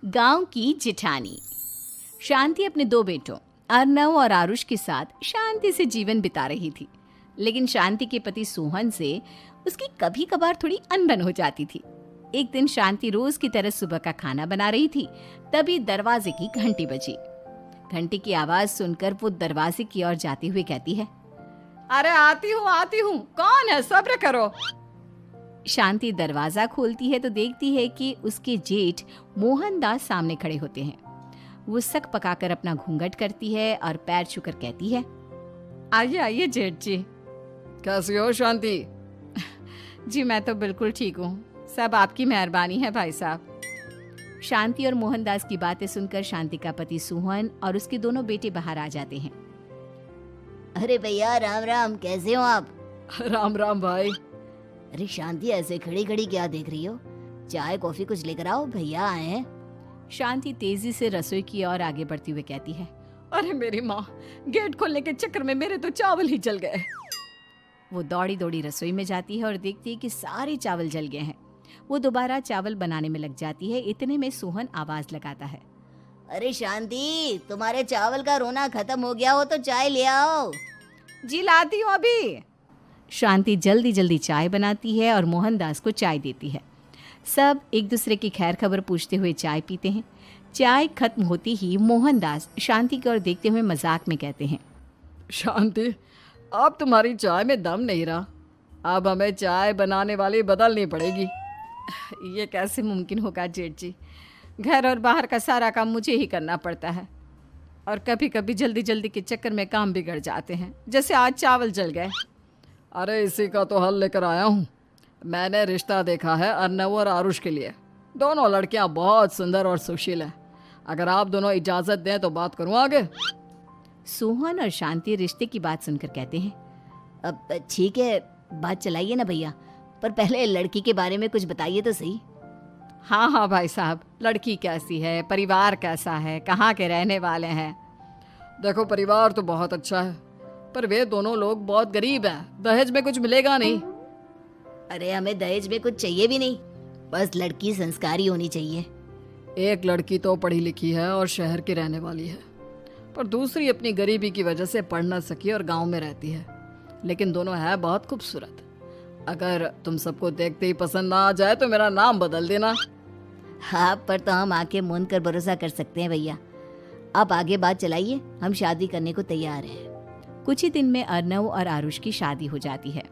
गांव की जिठानी। शांति अपने दो बेटों अर्नव और आरुष के साथ शांति से जीवन बिता रही थी। लेकिन शांति के पति सोहन से उसकी कभी कभार थोड़ी अनबन हो जाती थी। एक दिन शांति रोज की तरह सुबह का खाना बना रही थी, तभी दरवाजे की घंटी बजी। घंटी की आवाज सुनकर वो दरवाजे की ओर जाते हुए कहती है, अरे आती हूँ, कौन है, सब्र करो। शांति दरवाजा खोलती है तो देखती है कि उसके जेठ मोहनदास सामने खड़े होते हैं। वो सक पकाकर अपना घूंघट करती है और पैर छूकर कहती है, आइए आइए जेठ जी। कैसी हो शांति? जी मैं तो बिल्कुल ठीक हूँ, सब आपकी मेहरबानी है भाई साहब। शांति और मोहनदास की बातें सुनकर शांति का पति सोहन और उसके दोनों बेटे बाहर आ जाते हैं। अरे भैया राम राम, कैसे हो आप? राम राम भाई। अरे शांति, ऐसे खड़ी खड़ी क्या देख रही हो? चाय कॉफी कुछ लेकर आओ, भैया आए हैं। शांति तेजी से रसोई की ओर आगे बढ़ती हुए कहती है, अरे मेरी माँ, गेट खोलने के चक्कर में मेरे तो चावल ही जल गए। वो दौड़ी दौड़ी रसोई में जाती है और देखती है कि सारे चावल जल गए हैं। वो दोबारा चावल बनाने में लग जाती है। इतने में सोहन आवाज लगाता है, अरे शांति, तुम्हारे चावल का रोना खत्म हो गया हो तो चाय ले आओ। जी लाती हूँ अभी। शांति जल्दी जल्दी चाय बनाती है और मोहनदास को चाय देती है। सब एक दूसरे की खैर खबर पूछते हुए चाय पीते हैं। चाय खत्म होती ही मोहनदास शांति की ओर देखते हुए मजाक में कहते हैं, शांति, अब तुम्हारी चाय में दम नहीं रहा, अब हमें चाय बनाने वाली बदलनी पड़ेगी। ये कैसे मुमकिन होगा जेठ जी, घर और बाहर का सारा काम मुझे ही करना पड़ता है और कभी कभी जल्दी जल्दी के चक्कर में काम बिगड़ जाते हैं, जैसे आज चावल जल गए। अरे इसी का तो हल लेकर आया हूँ। मैंने रिश्ता देखा है अर्नव और आरुष के लिए। दोनों लड़कियाँ बहुत सुंदर और सुशील हैं। अगर आप दोनों इजाज़त दें तो बात करूँ आगे। सोहन और शांति रिश्ते की बात सुनकर कहते हैं, अब ठीक है, बात चलाइए ना भैया, पर पहले लड़की के बारे में कुछ बताइए तो सही। हाँ हाँ भाई साहब, लड़की कैसी है, परिवार कैसा है, कहाँ के रहने वाले हैं? देखो, परिवार तो बहुत अच्छा है, पर वे दोनों लोग बहुत गरीब हैं। दहेज में कुछ मिलेगा नहीं। अरे हमें दहेज में कुछ चाहिए भी नहीं, बस लड़की संस्कारी होनी चाहिए। एक लड़की तो पढ़ी लिखी है और शहर की रहने वाली है, पर दूसरी अपनी गरीबी की वजह से पढ़ न सकी और गांव में रहती है। लेकिन दोनों है बहुत खूबसूरत। अगर तुम सबको देखते ही पसंद ना आ जाए तो मेरा नाम बदल देना। हाँ, पर तो हम आके मूंद कर भरोसा कर सकते हैं भैया। आप आगे बात चलाइए, हम शादी करने को तैयार हैं। कुछ ही दिन में अर्नव और आरुष की शादी हो जाती है।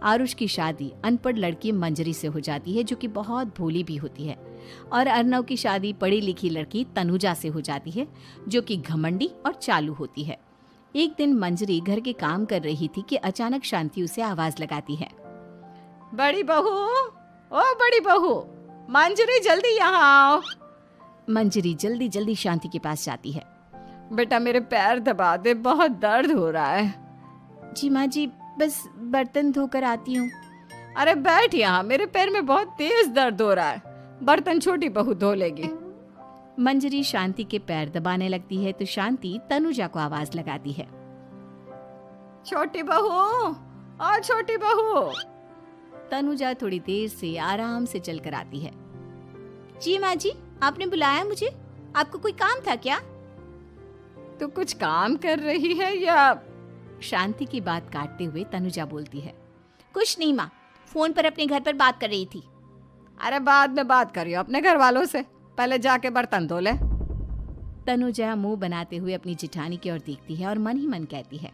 आरुष की शादी अनपढ़ लड़की मंजरी से हो जाती है, जो कि बहुत भोली भी होती है, और अर्नव की शादी पढ़ी लिखी लड़की तनुजा से हो जाती है, जो कि घमंडी और चालू होती है। एक दिन मंजरी घर के काम कर रही थी कि अचानक शांति उसे आवाज लगाती है, बड़ी बहू, ओ बड़ी बहू, मंजरी जल्दी यहाँ आओ। मंजरी जल्दी जल्दी शांति के पास जाती है। बेटा मेरे पैर दबा दे, बहुत दर्द हो रहा है। जी माँ जी, बस बर्तन धोकर आती हूँ। अरे बैठ यहाँ, मेरे पैर में बहुत तेज दर्द हो रहा है, बर्तन छोटी बहू धो लेगी। मंजरी शांति के पैर दबाने लगती है तो शांति तनुजा को आवाज लगाती है, छोटी बहू, ओ छोटी बहू। तनुजा थोड़ी देर से आराम से चलकर आती है। जी माँ जी, आपने बुलाया मुझे? आपको कोई काम था क्या? तू कुछ काम कर रही है या? शांति की बात काटते हुए तनुजा बोलती है, कुछ नहीं माँ, फोन पर अपने घर पर बात कर रही थी। अरे बाद में बात करियो अपने घर वालों से, पहले जाके बर्तन धो ले। तनुजा मुंह बनाते हुए अपनी जिठानी की ओर देखती है और मन ही मन कहती है,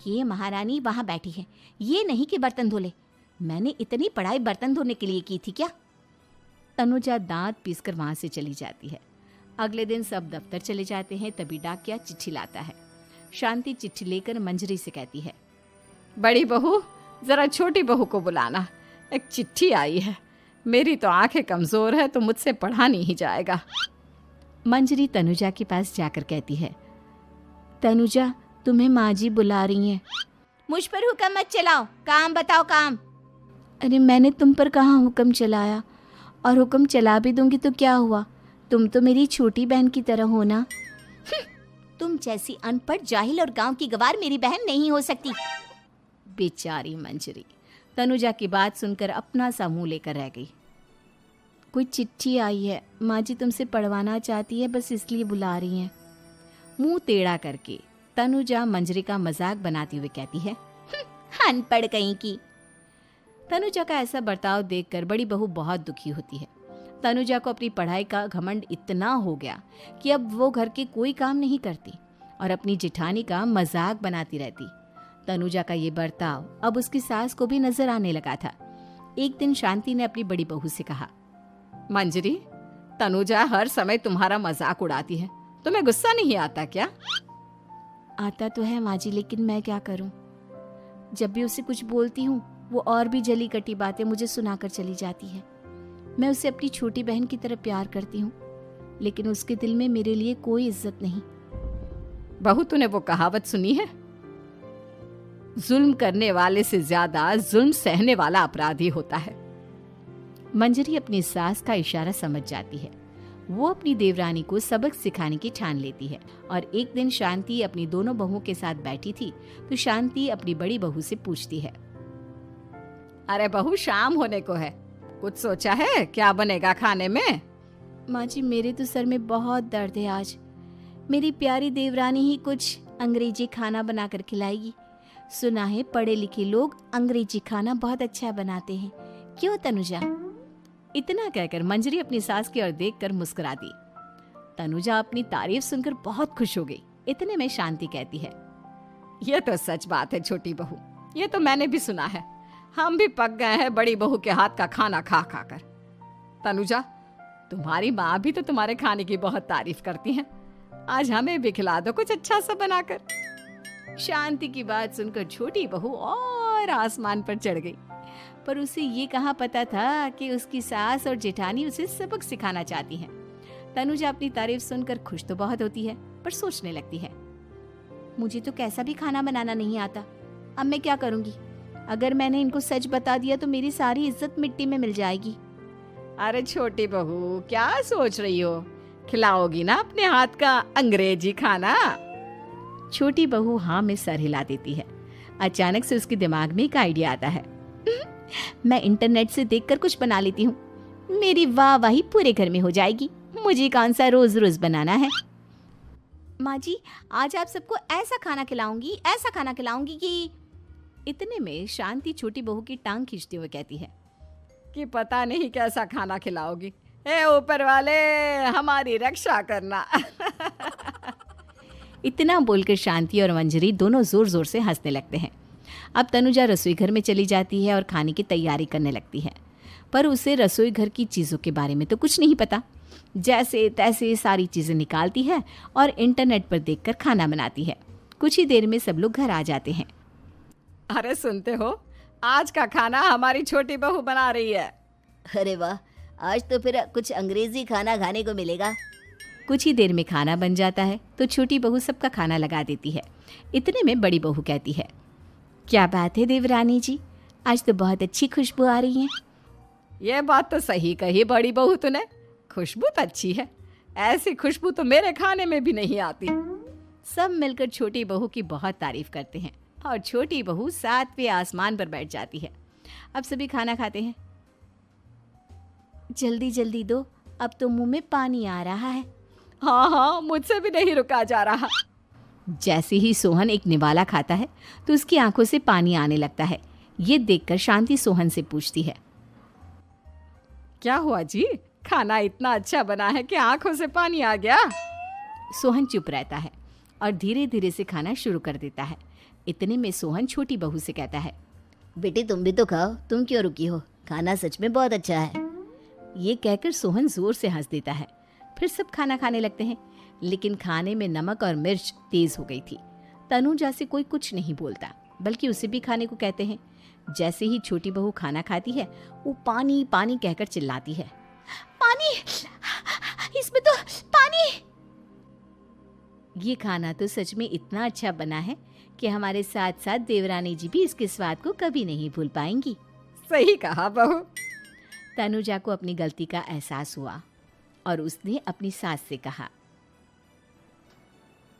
ये महारानी वहाँ बैठी है, ये नहीं कि बर्तन धो ले। मैंने इतनी पढ़ाई बर्तन धोने के लिए की थी क्या? तनुजा दांत पीसकर वहां से चली जाती है। अगले दिन सब दफ्तर चले जाते हैं, तभी डाकिया चिट्ठी लाता है। शांति चिट्ठी लेकर मंजरी से कहती है, बड़ी बहू, जरा छोटी बहू को बुलाना, एक चिट्ठी आई है। मेरी तो आंखें कमजोर है तो मुझसे पढ़ा नहीं जाएगा। मंजरी तनुजा के पास जाकर कहती है, तनुजा, तुम्हें माँ जी बुला रही हैं। मुझ पर हुक्म मत चलाओ, काम बताओ काम। अरे मैंने तुम पर कहाँ हुक्म चलाया, और हुक्म चला भी दूंगी तो क्या हुआ, तुम तो मेरी छोटी बहन की तरह हो ना। तुम जैसी अनपढ़, जाहिल और गांव की गवार मेरी बहन नहीं हो सकती। बेचारी मंजरी तनुजा की बात सुनकर अपना सा मुंह लेकर रह गई। कोई चिट्ठी आई है, माँ जी तुमसे पढ़वाना चाहती है, बस इसलिए बुला रही हैं। मुंह टेढ़ा करके तनुजा मंजरी का मजाक बनाती हुए कहती है, अनपढ़ कहीं की। तनुजा का ऐसा बर्ताव देखकर बड़ी बहू बहुत दुखी होती है। तनुजा को अपनी पढ़ाई का घमंड इतना हो गया कि अब वो घर के कोई काम नहीं करती और अपनी जेठानी का मजाक बनाती रहती। तनुजा का ये बर्ताव अब उसकी सास को भी नजर आने लगा था। एक दिन शांति ने अपनी बड़ी बहू से कहा, मंजरी, तनुजा हर समय तुम्हारा मजाक उड़ाती है, तुम्हें गुस्सा नहीं आता क्या? आता तो है माँ जी, लेकिन मैं क्या करूं? जब भी उसे कुछ बोलती हूँ वो और भी जली कटी बातें मुझे सुनाकर चली जाती है। मैं उसे अपनी छोटी बहन की तरह प्यार करती हूँ, लेकिन उसके दिल में मेरे लिए कोई इज्जत नहीं। बहू, तूने वो कहावत सुनी है, जुल्म करने वाले से ज्यादा जुल्म सहने वाला अपराधी होता है। मंजरी अपनी सास का इशारा समझ जाती है। वो अपनी देवरानी को सबक सिखाने की ठान लेती है और एक दिन शांति अपनी दोनों बहुओं के साथ बैठी थी तो शांति अपनी बड़ी बहू से पूछती है, अरे बहू, शाम होने को है, कुछ सोचा है क्या बनेगा खाने में? माँ जी, मेरे तो सर में बहुत दर्द है आज। मेरी प्यारी देवरानी ही कुछ अंग्रेजी खाना बनाकर खिलाएगी। सुना है पढ़े लिखे लोग अंग्रेजी खाना बहुत अच्छा बनाते हैं, क्यों तनुजा? इतना कहकर मंजरी अपनी सास की ओर देखकर मुस्कुरा दी। तनुजा अपनी तारीफ सुनकर बहुत खुश हो गई। इतने में शांति कहती है, ये तो सच बात है छोटी बहू, ये तो मैंने भी सुना है। हम भी पक गए हैं बड़ी बहू के हाथ का खाना खा खा कर। तनुजा, तुम्हारी माँ भी तो तुम्हारे खाने की बहुत तारीफ करती हैं। आज हमें भी खिला दो कुछ अच्छा सा बनाकर। शांति की बात सुनकर छोटी बहू और आसमान पर चढ़ गई, पर उसे ये कहाँ पता था कि उसकी सास और जेठानी उसे सबक सिखाना चाहती हैं। तनुजा अपनी तारीफ सुनकर खुश तो बहुत होती है, पर सोचने लगती है, मुझे तो कैसा भी खाना बनाना नहीं आता। अब मैं क्या करूंगी? अगर मैंने इनको सच बता दिया तो मेरी सारी इज्जत मिट्टी में मिल जाएगी। अरे छोटी बहू, क्या सोच रही हो? खिलाओगी ना अपने हाथ का अंग्रेजी खाना? छोटी बहू हाँ में सर हिला देती है। अचानक से उसके दिमाग में एक आइडिया आता है। मैं इंटरनेट से देखकर कुछ बना लेती हूँ, मेरी वाहवाही पूरे घर में हो जाएगी। मुझे कौन सा रोज रोज बनाना है। माँ जी, आज आप सबको ऐसा खाना खिलाऊंगी, ऐसा खाना खिलाऊंगी कि। इतने में शांति छोटी बहू की टांग खींचते हुए कहती है कि पता नहीं कैसा खाना खिलाओगी। ए ऊपर वाले, हमारी रक्षा करना। इतना बोलकर शांति और मंजरी दोनों जोर जोर से हंसने लगते हैं। अब तनुजा रसोई घर में चली जाती है और खाने की तैयारी करने लगती है, पर उसे रसोई घर की चीज़ों के बारे में तो कुछ नहीं पता। जैसे तैसे सारी चीज़ें निकालती है और इंटरनेट पर देखकर खाना बनाती है। कुछ ही देर में सब लोग घर आ जाते हैं। अरे सुनते हो, आज का खाना हमारी छोटी बहू बना रही है। अरे वाह, आज तो फिर कुछ अंग्रेजी खाना खाने को मिलेगा। कुछ ही देर में खाना बन जाता है तो छोटी बहू सबका खाना लगा देती है। इतने में बड़ी बहू कहती है, क्या बात है देवरानी जी, आज तो बहुत अच्छी खुशबू आ रही है। ये बात तो सही कही बड़ी बहू तूने, खुशबू तो अच्छी है। ऐसी खुशबू तो मेरे खाने में भी नहीं आती। सब मिलकर छोटी बहू की बहुत तारीफ करते हैं और छोटी बहू 7वें आसमान पर बैठ जाती है। अब सभी खाना खाते हैं। जल्दी जल्दी दो, अब तो मुंह में पानी आ रहा है। हाँ हाँ, मुझसे भी नहीं रुका जा रहा। जैसे ही सोहन एक निवाला खाता है तो उसकी आंखों से पानी आने लगता है। ये देखकर शांति सोहन से पूछती है, क्या हुआ जी, खाना इतना अच्छा बना है कि आंखों से पानी आ गया? सोहन चुप रहता है और धीरे धीरे से खाना शुरू कर देता है। इतने में सोहन छोटी बहू से कहता है, बेटी तुम भी तो खाओ, तुम क्यों रुकी हो? खाना सच में बहुत अच्छा है। ये कहकर सोहन जोर से हंस देता है। फिर सब खाना खाने लगते हैं, लेकिन खाने में नमक और मिर्च तेज हो गई थी। तनुजा से कोई कुछ नहीं बोलता, बल्कि उसे भी खाने को कहते हैं। जैसे ही छोटी बहू खाना खाती है वो पानी पानी कहकर चिल्लाती है, पानी, इसमें तो पानी। ये खाना तो सच में इतना अच्छा बना है कि हमारे साथ साथ देवरानी जी भी इसके स्वाद को कभी नहीं भूल पाएंगी। सही कहा बहू। तनुजा को अपनी गलती का एहसास हुआ और उसने अपनी सास से कहा,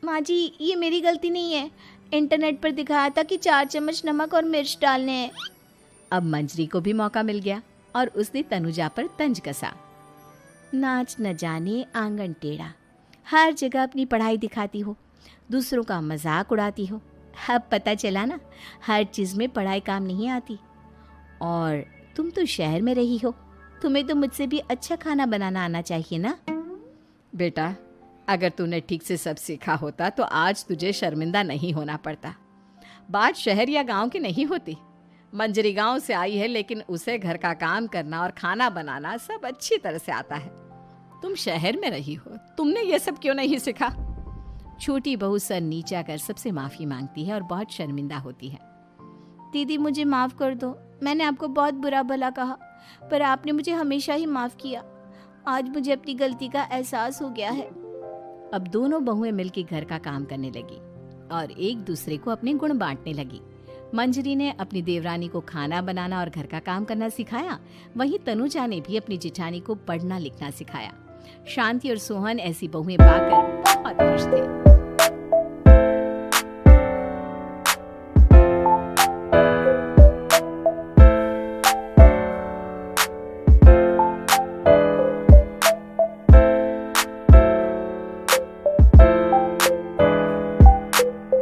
माँ जी ये मेरी गलती नहीं है, इंटरनेट पर दिखाया था कि 4 चम्मच नमक और मिर्च डालने हैं। अब मंजरी को भी मौका मिल गया और उसने तनुजा पर तंज कसा। नाच न जाने आंगन टेढ़ा, हर जगह अपनी पढ़ाई दिखाती हो, दूसरों का मजाक उड़ाती हो। अब पता चला ना, हर चीज़ में पढ़ाई काम नहीं आती। और तुम तो शहर में रही हो, तुम्हें तो मुझसे भी अच्छा खाना बनाना आना चाहिए ना। बेटा, अगर तूने ठीक से सब सीखा होता तो आज तुझे शर्मिंदा नहीं होना पड़ता। बात शहर या गांव की नहीं होती। मंजरी गांव से आई है, लेकिन उसे घर का काम करना और खाना बनाना सब अच्छी तरह से आता है। तुम शहर में रही हो, तुमने ये सब क्यों नहीं सीखा? छोटी बहू सर नीचा कर सबसे माफ़ी मांगती है और बहुत शर्मिंदा होती है। दीदी मुझे माफ़ कर दो, मैंने आपको बहुत बुरा भला कहा, पर आपने मुझे हमेशा ही माफ़ किया। आज मुझे अपनी गलती का एहसास हो गया है। अब दोनों बहुएं मिलकर घर का काम करने लगी और एक दूसरे को अपने गुण बांटने लगी। मंजरी ने अपनी देवरानी को खाना बनाना और घर का काम करना सिखाया, वहीं तनुजा ने भी अपनी जिठानी को पढ़ना लिखना सिखाया। शांति और सोहन ऐसी बहुएं पाकर बहुत खुश थे।